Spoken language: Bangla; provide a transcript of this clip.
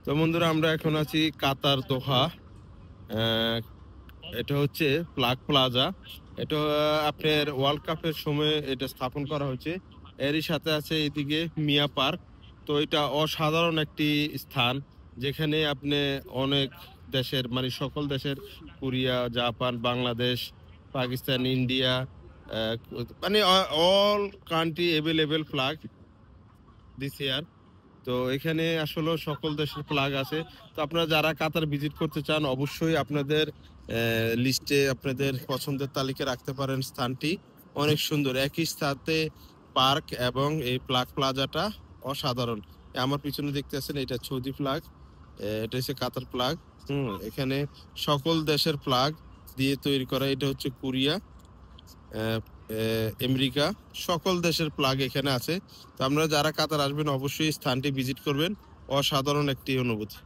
তো বন্ধুরা, আমরা এখন আছি কাতার দোহা। আহ, এটা হচ্ছে প্লাগ প্লাজা। এটা আপনার ওয়ার্ল্ড কাপের সময় এটা স্থাপন করা হয়েছে। এরই সাথে আছে এদিকে মিয়া পার্ক। তো এটা অসাধারণ একটি স্থান, যেখানে আপনি অনেক দেশের মানে সকল দেশের, Korea, Japan, Bangladesh, Pakistan, India, ah, মানে all country available flag this year. তো এখানে আসলে সকল দেশের ফ্ল্যাগ আছে। তো আপনারা যারা কাতার ভিজিট করতে চান, অবশ্যই আপনাদের লিস্টে আপনাদের পছন্দের তালিকা রাখতে পারেন। স্থানটি অনেক সুন্দর, একই সাথে পার্ক এবং এই ফ্ল্যাগ প্লাজাটা অসাধারণ। আমার পিছনে দেখতে আছেন, এটা সৌদি ফ্ল্যাগ, এটা হচ্ছে কাতার ফ্ল্যাগ। এখানে সকল দেশের ফ্ল্যাগ দিয়ে তৈরি করা। এটা হচ্ছে কোরিয়া, আমেরিকা, সকল দেশের ফ্ল্যাগ এখানে আছে। তো আপনারা যারা কাতার আসবেন, অবশ্যই স্থানটি ভিজিট করবেন। অসাধারণ একটি অনুভূতি।